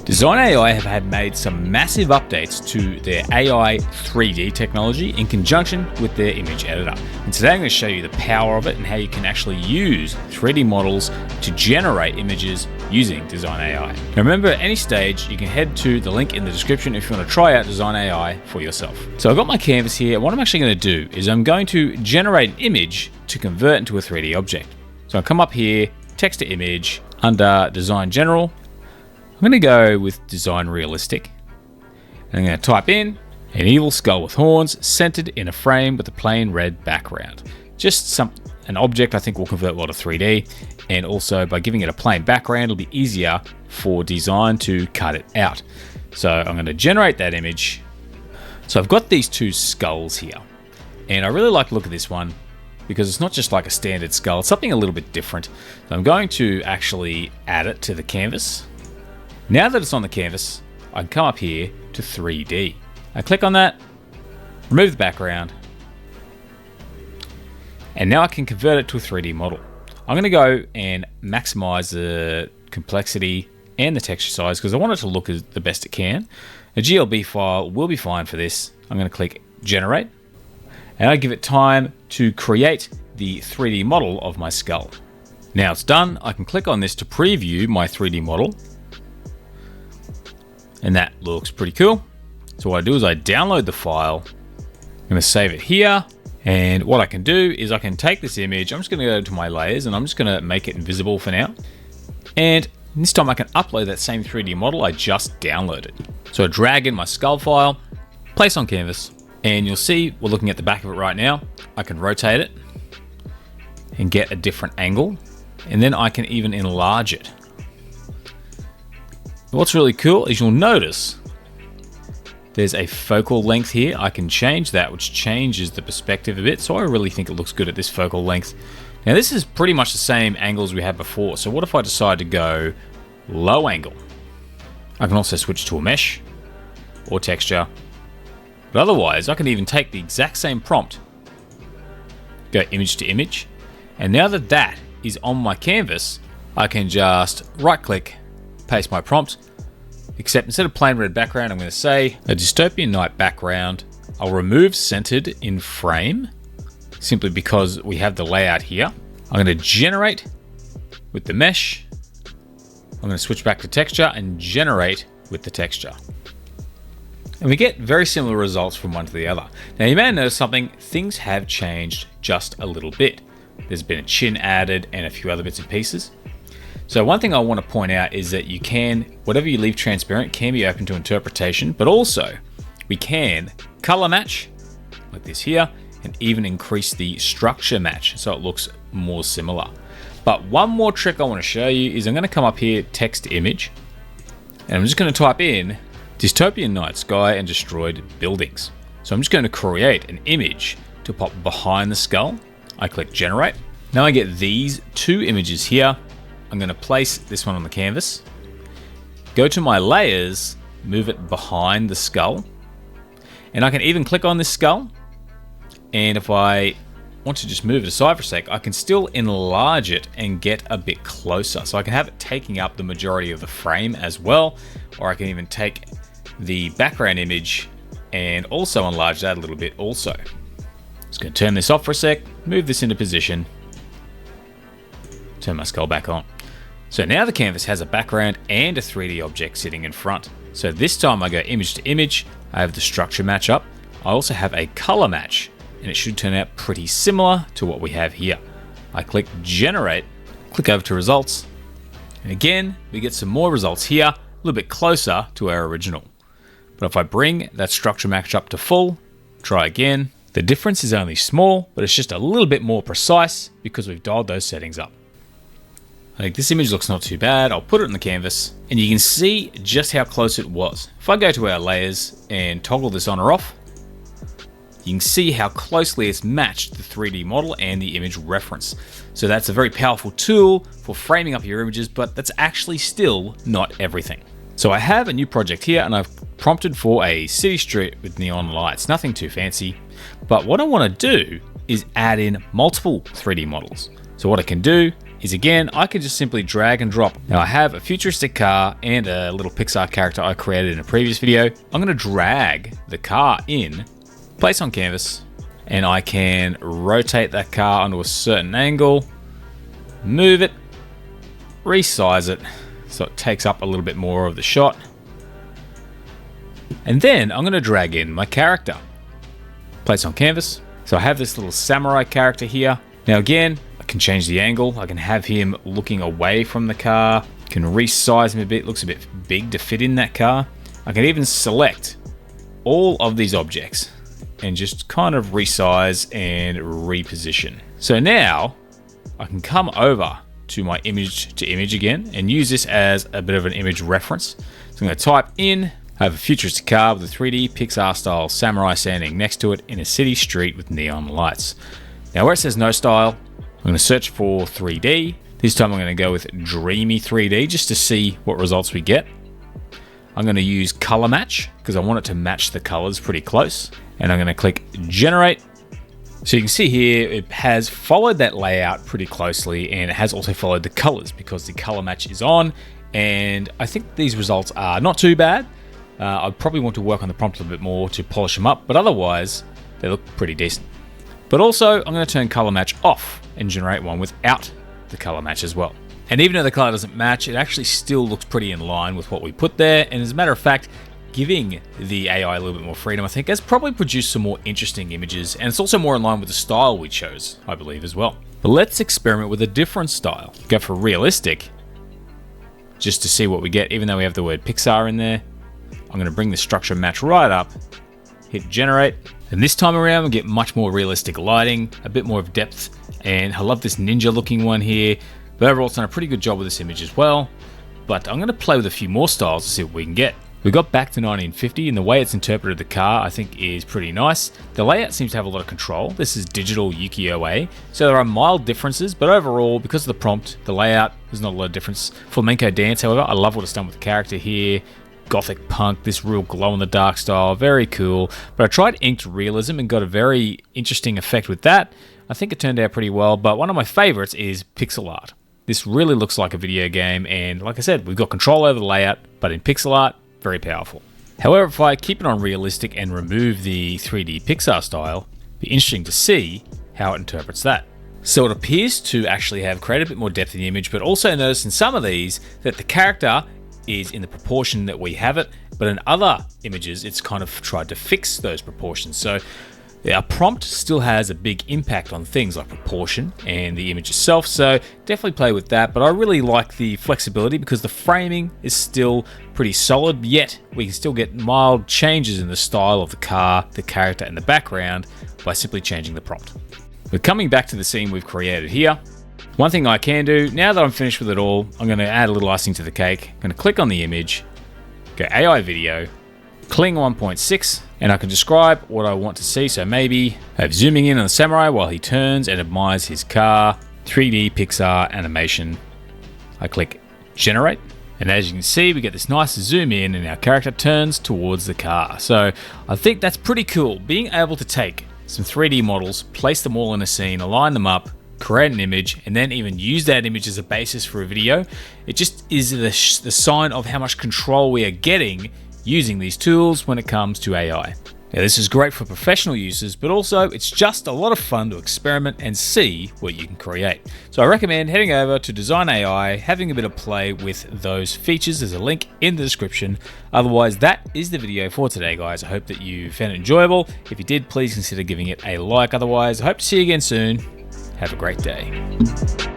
Dzine AI have made some massive updates to their AI 3D technology in conjunction with their image editor. And today I'm going to show you the power of it and how you can actually use 3D models to generate images using Dzine AI. Now remember, at any stage, you can head to the link in the description if you want to try out Dzine AI for yourself. So I've got my canvas here. What I'm actually going to do is I'm going to generate an image to convert into a 3D object. So I'll come up here, text to image, under Design General. I'm going to go with Design Realistic. And I'm going to type in an evil skull with horns centered in a frame with a plain red background. Just an object I think will convert well to 3D. And also by giving it a plain background, it'll be easier for design to cut it out. So I'm going to generate that image. So I've got these two skulls here. And I really like the look of this one because it's not just like a standard skull, it's something a little bit different. So I'm going to actually add it to the canvas. Now that it's on the canvas, I can come up here to 3D. I click on that, remove the background, and now I can convert it to a 3D model. I'm going to go and maximize the complexity and the texture size because I want it to look as the best it can. A GLB file will be fine for this. I'm going to click Generate, and I give it time to create the 3D model of my skull. Now it's done. I can click on this to preview my 3D model. And that looks pretty cool. So what I do is I download the file. I'm going to save it here. And what I can do is I can take this image. I'm just going to go to my layers and I'm just going to make it invisible for now. And this time I can upload that same 3D model I just downloaded. So I drag in my skull file, place on canvas, and you'll see we're looking at the back of it right now. I can rotate it and get a different angle. And then I can even enlarge it. What's really cool is you'll notice there's a focal length here. I can change that, which changes the perspective a bit. So I really think it looks good at this focal length. Now this is pretty much the same angles we had before. So what if I decide to go low angle? I can also switch to a mesh or texture. But otherwise, I can even take the exact same prompt, go image to image. And now that that is on my canvas, I can just right click, paste my prompt, except instead of plain red background, I'm going to say a dystopian night background. I'll remove centered in frame simply because we have the layout here. I'm going to generate with the mesh. I'm going to switch back to texture and generate with the texture. And we get very similar results from one to the other. Now you may notice something, things have changed just a little bit. There's been a chin added and a few other bits and pieces. So one thing I want to point out is that you can, whatever you leave transparent can be open to interpretation, but also we can color match like this here and even increase the structure match so it looks more similar. But one more trick I want to show you is I'm going to come up here, text to image, and I'm just going to type in dystopian night sky and destroyed buildings. So I'm just going to create an image to pop behind the skull. I click generate. Now I get these two images here. I'm going to place this one on the canvas, go to my layers, move it behind the skull, and I can even click on this skull. And if I want to just move it aside for a sec, I can still enlarge it and get a bit closer. So I can have it taking up the majority of the frame as well, or I can even take the background image and also enlarge that a little bit also. Just going to turn this off for a sec, move this into position, turn my skull back on. So now the canvas has a background and a 3D object sitting in front. So this time I go image to image, I have the structure match up. I also have a color match, and it should turn out pretty similar to what we have here. I click generate, click over to results, and again, we get some more results here, a little bit closer to our original. But if I bring that structure match up to full, try again, the difference is only small, but it's just a little bit more precise because we've dialed those settings up. I think this image looks not too bad. I'll put it in the canvas and you can see just how close it was. If I go to our layers and toggle this on or off, you can see how closely it's matched the 3D model and the image reference. So that's a very powerful tool for framing up your images, but that's actually still not everything. So I have a new project here and I've prompted for a city street with neon lights, nothing too fancy. But what I want to do is add in multiple 3D models. So what I can do is again, I can just simply drag and drop. Now I have a futuristic car and a little Pixar character I created in a previous video. I'm gonna drag the car in, place on canvas, and I can rotate that car onto a certain angle, move it, resize it, so it takes up a little bit more of the shot. And then I'm gonna drag in my character, place on canvas. So I have this little samurai character here. Now again, I can change the angle. I can have him looking away from the car. Can resize him a bit, looks a bit big to fit in that car. I can even select all of these objects and just kind of resize and reposition. So now I can come over to my image to image again and use this as a bit of an image reference. So I'm gonna type in, I have a futuristic car with a 3D Pixar style samurai standing next to it in a city street with neon lights. Now where it says no style, I'm gonna search for 3D. This time I'm gonna go with dreamy 3D just to see what results we get. I'm gonna use color match because I want it to match the colors pretty close. And I'm gonna click generate. So you can see here, it has followed that layout pretty closely, and it has also followed the colors because the color match is on. And I think these results are not too bad. I probably want to work on the prompt a little bit more to polish them up, but otherwise they look pretty decent. But also I'm gonna turn color match off and generate one without the color match as well. And even though the color doesn't match, it actually still looks pretty in line with what we put there. And as a matter of fact, giving the AI a little bit more freedom, I think, has probably produced some more interesting images, and it's also more in line with the style we chose, I believe, as well. But let's experiment with a different style. Go for realistic, just to see what we get, even though we have the word Pixar in there. I'm gonna bring the structure match right up, hit generate, and this time around we'll get much more realistic lighting, a bit more of depth, and I love this ninja looking one here. But overall, it's done a pretty good job with this image as well. But I'm gonna play with a few more styles to see what we can get. We got back to 1950, and the way it's interpreted the car I think is pretty nice. The layout seems to have a lot of control. This is digital ukiyo-e, so there are mild differences, but overall, because of the prompt, the layout, there's not a lot of difference. Flamenco dance, however, I love what it's done with the character here. Gothic punk, this real glow-in-the-dark style, very cool. But I tried inked realism and got a very interesting effect with that. I think it turned out pretty well, but one of my favorites is pixel art. This really looks like a video game, and like I said, we've got control over the layout, but in pixel art, very powerful. However, if I keep it on realistic and remove the 3D Pixar style, it'd be interesting to see how it interprets that. So it appears to actually have created a bit more depth in the image, but also notice in some of these that the character is in the proportion that we have it, but in other images, it's kind of tried to fix those proportions. So our prompt still has a big impact on things like proportion and the image itself, so definitely play with that. But I really like the flexibility because the framing is still pretty solid, yet we can still get mild changes in the style of the car, the character, and the background by simply changing the prompt. But coming back to the scene we've created here, one thing I can do, now that I'm finished with it all, I'm going to add a little icing to the cake. I'm going to click on the image, go AI video, Kling 1.6, and I can describe what I want to see. So maybe have zooming in on the samurai while he turns and admires his car, 3D Pixar animation. I click generate, and as you can see, we get this nice zoom in and our character turns towards the car. So I think that's pretty cool. Being able to take some 3D models, place them all in a scene, align them up, create an image, and then even use that image as a basis for a video. It just is the sign of how much control we are getting using these tools when it comes to AI. Now this is great for professional users, but also it's just a lot of fun to experiment and see what you can create. So I recommend heading over to Dzine AI, having a bit of play with those features. There's a link in the description. Otherwise, that is the video for today, guys. I hope that you found it enjoyable. If you did, please consider giving it a like. Otherwise, I hope to see you again soon. Have a great day.